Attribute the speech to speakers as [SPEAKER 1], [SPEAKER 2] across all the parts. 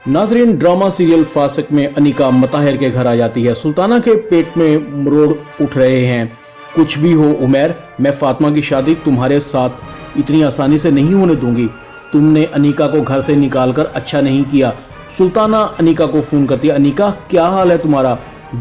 [SPEAKER 1] नाजरीन, drama serial फासिक में अनिका मताहिर के घर आ जाती है। सुल्ताना के पेट में मरोड़ उठ रहे हैं। कुछ भी हो उमैर, मैं फातिमा की शादी तुम्हारे साथ इतनी आसानी से नहीं होने दूंगी। तुमने अनिका को घर से निकालकर अच्छा नहीं किया। सुल्ताना अनिका को फ़ोन करती है। अनिका, क्या हाल है तुम्हारा?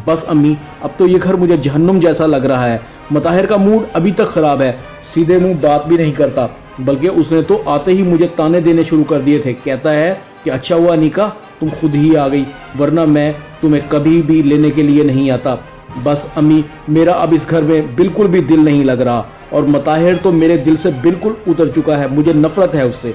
[SPEAKER 1] बस अम्मी, अब तो ये घर मुझे जहन्नुम जैसा लग रहा है। मताहिर का मूड अभी तक ख़राब है, सीधे मुंह बात भी नहीं करता, बल्कि उसने तो आते ही मुझे ताने देने शुरू कर दिए थे। कहता है कि अच्छा हुआ अनिका तुम खुद ही आ गई, वरना मैं तुम्हें कभी भी लेने के लिए नहीं आता। बस अम्मी, मेरा अब इस घर में बिल्कुल भी दिल नहीं लग रहा, और मताहिर तो मेरे दिल से बिल्कुल उतर चुका है। मुझे नफरत है उससे।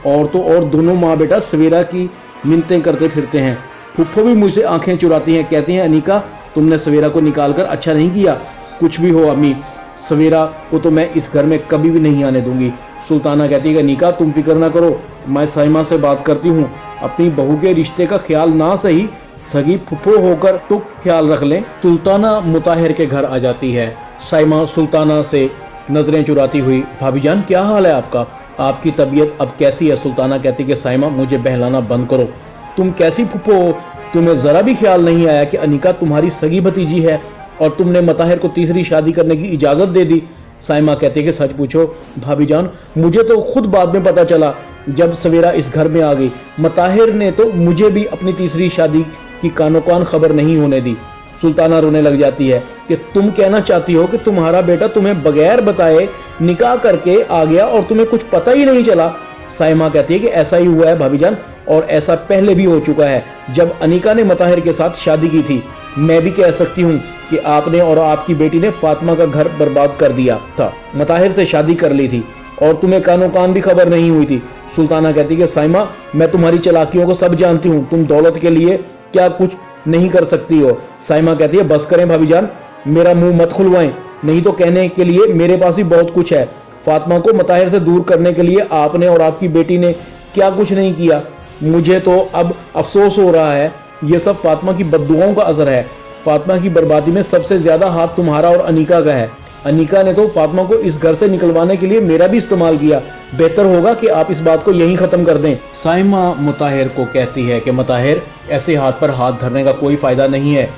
[SPEAKER 1] और तो और दोनों माँ बेटा सवेरा की मिन्नतें करते फिरते हैं। फुफ्फो भी मुझसे आंखें चुराती हैं, कहती हैं अनिका तुमने सवेरा को निकाल कर अच्छा नहीं किया। कुछ भी हो अम्मी, सवेरा को तो मैं इस घर में कभी भी नहीं आने दूंगी। सुल्ताना कहती है कि अनिका तुम फिक्र ना करो, मैं साइमा से बात करती हूँ। अपनी बहू के रिश्ते का ख्याल ना सही, सगी फुफ्फो होकर तो ख्याल रख लें। सुल्ताना मुताहिर के घर आ जाती है। साइमा सुल्ताना से नजरें चुराती हुई, भाभी जान क्या हाल है आपका? आपकी तबीयत अब कैसी है? सुल्ताना कहती कि साइमा मुझे बहलाना बंद करो। तुम कैसी फुफ्फो हो? तुम्हें ज़रा भी ख्याल नहीं आया कि अनिका तुम्हारी सगी भतीजी है और तुमने मताहिर को तीसरी शादी करने की इजाज़त दे दी। साइमा कहती है कि सच पूछो भाभी जान, मुझे तो खुद बाद में पता चला जब सवेरा इस घर में आ गई। मताहिर ने तो मुझे भी अपनी तीसरी शादी की कानो कान खबर नहीं होने दी। सुल्ताना रोने लग जाती है कि तुम कहना चाहती हो कि तुम्हारा बेटा तुम्हें बगैर बताए निकाह करके आ गया और तुम्हें कुछ पता ही नहीं चला। साइमा कहती है कि ऐसा ही हुआ है भाभी जान, और ऐसा पहले भी हो चुका है। जब अनिका ने मताहिर के साथ शादी की थी, मैं भी कह सकती हूँ कि आपने और आपकी बेटी ने फातिमा का घर बर्बाद कर दिया था। मताहिर से शादी कर ली थी और तुम्हें कानो कान भी खबर नहीं हुई थी। सुल्ताना कहती है कि साइमा, मैं तुम्हारी चालाकियों को सब जानती हूँ, तुम दौलत के लिए क्या कुछ नहीं कर सकती हो। साइमा कहती है बस करें भाभी जान, मेरा मुंह मत खुलवाएं, नहीं तो कहने के लिए मेरे पास ही बहुत कुछ है। फातिमा को मताहिर से दूर करने के लिए आपने और आपकी बेटी ने क्या कुछ नहीं किया। मुझे तो अब अफसोस हो रहा है, ये सब फातिमा की बद्दुआओं का असर है। फातिमा की बर्बादी में सबसे ज्यादा हाथ तुम्हारा और अनिका का है। अनिका ने तो फातिमा को इस घर से निकलवाने के लिए मेरा भी इस्तेमाल किया। बेहतर होगा कि आप इस बात को यहीं खत्म कर दें। साइमा मुताहिर को कहती है कि मताहिर, ऐसे हाथ पर हाथ धरने का कोई फायदा नहीं है।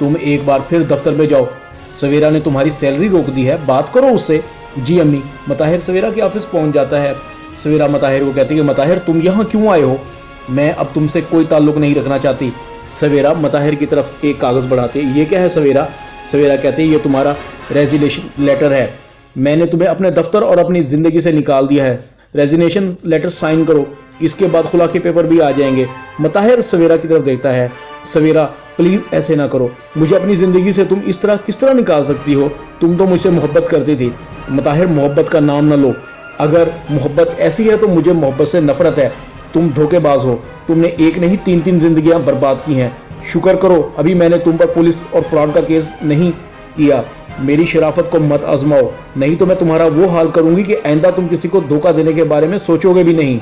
[SPEAKER 1] तुम एक बार फिर दफ्तर में जाओ। सवेरा ने तुम्हारी सैलरी रोक दी है, बात करो उससे। जी अम्मी। मताहिर सवेरा के ऑफिस पहुंच जाता है। सवेरा मताहिर को कहती है कि मताहिर तुम यहाँ क्यों आए हो? मैं अब तुमसे कोई ताल्लुक नहीं रखना चाहती। सवेरा मताहिर की तरफ एक कागज़ बढ़ाते, ये क्या है सवेरा? सवेरा कहते हैं ये तुम्हारा रेजिग्नेशन लेटर है। मैंने तुम्हें अपने दफ्तर और अपनी ज़िंदगी से निकाल दिया है। रेजिग्नेशन लेटर साइन करो, इसके बाद खुला के पेपर भी आ जाएंगे। मताहिर सवेरा की तरफ देखता है। सवेरा प्लीज़ ऐसे ना करो, मुझे अपनी ज़िंदगी से तुम इस तरह किस तरह निकाल सकती हो? तुम तो मुझसे मोहब्बत करती थी। मताहिर, मोहब्बत का नाम ना लो। अगर मोहब्बत ऐसी है तो मुझे मोहब्बत से नफरत है। तुम धोखेबाज हो, तुमने एक नहीं तीन तीन जिंदगियां बर्बाद की हैं। शुक्र करो अभी मैंने तुम पर पुलिस और फ्रॉड का केस नहीं किया। मेरी शराफत को मत आजमाओ, नहीं तो मैं तुम्हारा वो हाल करूंगी कि आइंदा तुम किसी को धोखा देने के बारे में सोचोगे भी नहीं।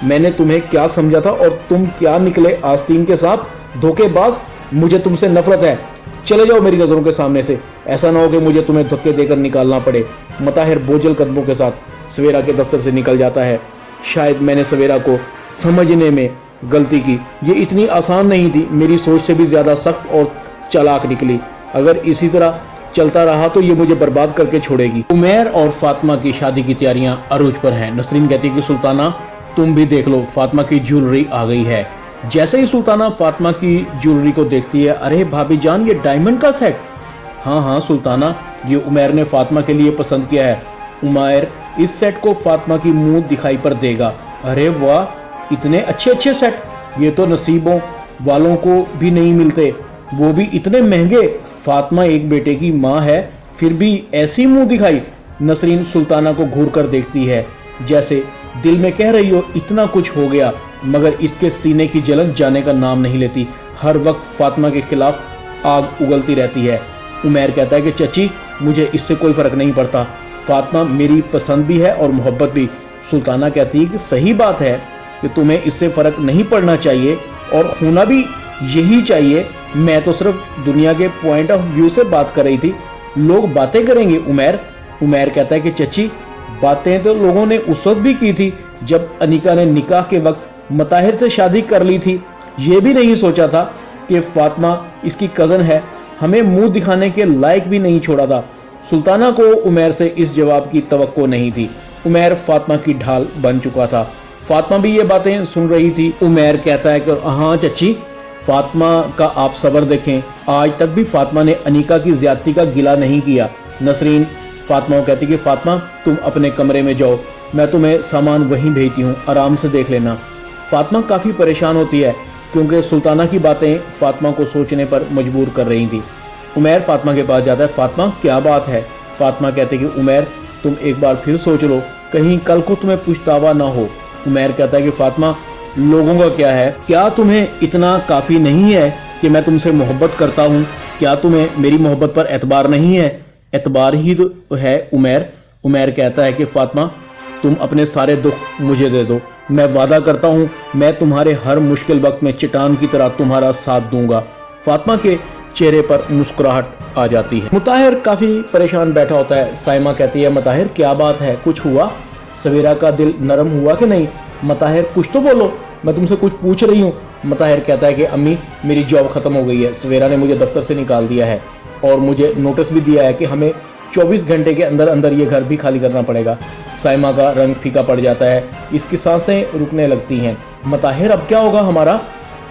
[SPEAKER 1] मैंने तुम्हें क्या समझा था और तुम क्या निकले आस्तीन के साथ। धोखेबाज, मुझे तुमसे नफरत है। चले जाओ मेरी नज़रों के सामने से, ऐसा ना हो कि मुझे तुम्हें धक्के देकर निकालना पड़े। मताहिर बोझल कदमों के साथ सवेरा के दफ्तर से निकल जाता है। शायद मैंने सवेरा को समझने में गलती की, ये इतनी आसान नहीं थी, मेरी सोच से भी ज़्यादा सख्त और चालाक निकली। अगर इसी तरह चलता रहा तो ये मुझे बर्बाद करके छोड़ेगी। उमैर और फातिमा की शादी की तैयारियां अरूज पर हैं। नसरीन कहती है कि सुल्ताना तुम भी देख लो, फातिमा की ज्वेलरी आ गई है। जैसे ही सुल्ताना फातिमा की ज्वेलरी को देखती है, अरे भाभी जान ये डायमंड का सेट। हाँ हाँ सुल्ताना, ये उमैर ने फातिमा के लिए पसंद किया है। उमैर इस सेट को फातिमा की मुंह दिखाई पर देगा। अरे वाह, इतने अच्छे अच्छे सेट, ये तो नसीबों वालों को भी नहीं मिलते, वो भी इतने महंगे। फातिमा एक बेटे की माँ है, फिर भी ऐसी मुंह दिखाई। नसरीन सुल्ताना को घूर कर देखती है, जैसे दिल में कह रही हो इतना कुछ हो गया, मगर इसके सीने की जलन जाने का नाम नहीं लेती। हर वक्त फातिमा के खिलाफ आग उगलती रहती है। उमैर कहता है कि चची मुझे इससे कोई फर्क नहीं पड़ता, फातिमा मेरी पसंद भी है और मोहब्बत भी। सुल्ताना कहती है कि सही बात है कि तुम्हें इससे फ़र्क नहीं पड़ना चाहिए और होना भी यही चाहिए। मैं तो सिर्फ दुनिया के पॉइंट ऑफ व्यू से बात कर रही थी, लोग बातें करेंगे उमैर। उमैर कहता है कि चची बातें तो लोगों ने उस वक्त भी की थी जब अनिका ने निकाह के वक्त मताहिर से शादी कर ली थी। ये भी नहीं सोचा था कि फातिमा इसकी कज़न है। हमें मुंह दिखाने के लायक भी नहीं छोड़ा था। सुल्ताना को उमैर से इस जवाब की तवक्को नहीं थी। उमैर फातिमा की ढाल बन चुका था। फातिमा भी ये बातें सुन रही थी। उमैर कहता है कि हाँ चची, फातिमा का आप सब्र देखें, आज तक भी फातिमा ने अनीका की ज्यादती का गिला नहीं किया। नसरीन फातिमा को कहती कि फातिमा तुम अपने कमरे में जाओ, मैं तुम्हें सामान वहीं भेजती हूँ, आराम से देख लेना। फातिमा काफ़ी परेशान होती है क्योंकि सुल्ताना की बातें फातिमा को सोचने पर मजबूर कर रही थी। उमैर फातिमा के पास जाता है। फातिमा क्या बात है? फातिमा कहती कि उमैर तुम एक बार फिर सोच लो, कहीं कल को तुम्हें पछतावा ना हो। उमैर कहता है कि फातिमा लोगों का क्या है, क्या तुम्हें इतना काफ़ी नहीं है कि मैं तुमसे मोहब्बत करता हूँ? क्या तुम्हें मेरी मोहब्बत पर एतबार नहीं है? एतबार ही तो है उमैर। उमैर कहता है कि फातिमा तुम अपने सारे दुख मुझे दे दो, मैं वादा करता हूँ मैं तुम्हारे हर मुश्किल वक्त में चट्टान की तरह तुम्हारा साथ दूंगा। फातिमा के चेहरे पर मुस्कुराहट आ जाती है। मुताहिर काफ़ी परेशान बैठा होता है। साइमा कहती है मुताहिर क्या बात है, कुछ हुआ? सवेरा का दिल नरम हुआ कि नहीं? मुताहिर कुछ तो बोलो, मैं तुमसे कुछ पूछ रही हूँ। मुताहिर कहता है कि अम्मी मेरी जॉब ख़त्म हो गई है, सवेरा ने मुझे दफ्तर से निकाल दिया है और मुझे नोटिस भी दिया है कि हमें 24 घंटे के अंदर अंदर ये घर भी खाली करना पड़ेगा। साइमा का रंग फीका पड़ जाता है, इसकी सांसें रुकने लगती हैं। मुताहिर अब क्या होगा हमारा?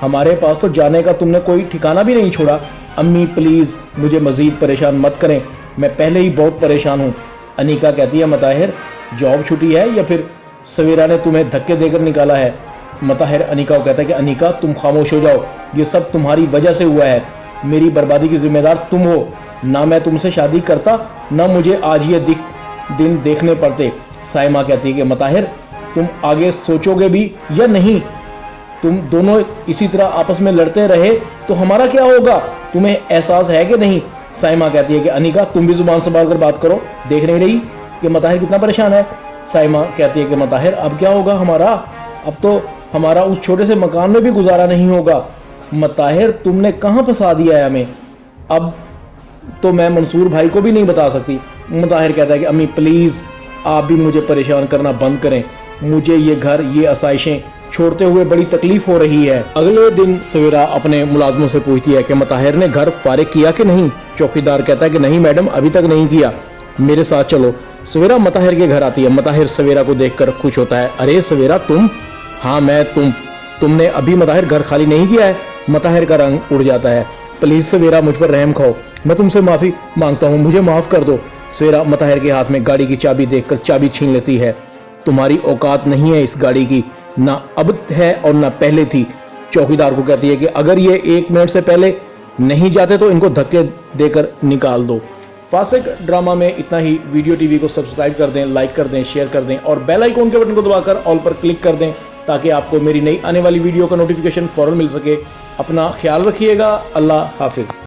[SPEAKER 1] हमारे पास तो जाने का तुमने कोई ठिकाना भी नहीं छोड़ा। अम्मी प्लीज़ मुझे मज़ीद परेशान मत करें, मैं पहले ही बहुत परेशान हूँ। अनीका कहती है मुताहिर जॉब छुट्टी है या फिर सवेरा ने तुम्हें धक्के देकर निकाला है? मुताहिर अनीका को कहता है कि अनीका तुम खामोश हो जाओ, ये सब तुम्हारी वजह से हुआ है, मेरी बर्बादी की जिम्मेदार तुम हो। ना मैं तुमसे शादी करता, ना मुझे आज ये दिन देखने पड़ते। साइमा कहती है कि मुताहिर तुम आगे सोचोगे भी या नहीं? तुम दोनों इसी तरह आपस में लड़ते रहे तो हमारा क्या होगा, तुम्हें एहसास है कि नहीं? साइमा कहती है कि अनीका तुम भी जुबान संभाल कर बात करो, देख नहीं रही कि मुताहिर कितना परेशान है? साइमा कहती है कि मुताहिर अब क्या होगा हमारा? अब तो हमारा उस छोटे से मकान में भी गुजारा नहीं होगा। मुताहिर तुमने कहाँ फंसा दिया है हमें? अब तो मैं मंसूर भाई को भी नहीं बता सकती। मुताहिर कहता है कि अम्मी प्लीज़ आप भी मुझे परेशान करना बंद करें, मुझे ये घर ये आसाइशें छोड़ते हुए बड़ी तकलीफ हो रही है। अगले दिन सवेरा अपने मुलाजमों से पूछती है कि मुताहिर ने घर फारिग किया कि नहीं? चौकीदार कहता है कि नहीं मैडम अभी तक नहीं किया, मेरे साथ चलो। सवेरा मुताहिर के घर आती है। मुताहिर सवेरा को देखकर खुश होता है। अरे सवेरा तुम? हाँ मैं तुमने अभी मुताहिर घर खाली नहीं किया है? मुताहिर का रंग उड़ जाता है। प्लीज़ सवेरा मुझ पर रहम खाओ, मैं तुमसे माफ़ी मांगता हूँ, मुझे माफ़ कर दो। सवेरा मुताहिर के हाथ में गाड़ी की चाबी देखकर चाबी छीन लेती है। तुम्हारी औकात नहीं है इस गाड़ी की, ना अब है और ना पहले थी। चौकीदार को कहती है कि अगर ये 1 मिनट से पहले नहीं जाते तो इनको धक्के देकर निकाल दो। फासिक ड्रामा में इतना ही। वीडियो टीवी को सब्सक्राइब कर दें, लाइक कर दें, शेयर कर दें और बेल आइकॉन के बटन को दबाकर ऑल पर क्लिक कर दें ताकि आपको मेरी नई आने वाली वीडियो का नोटिफिकेशन फ़ौरन मिल सके। अपना ख्याल रखिएगा। अल्लाह हाफिज़।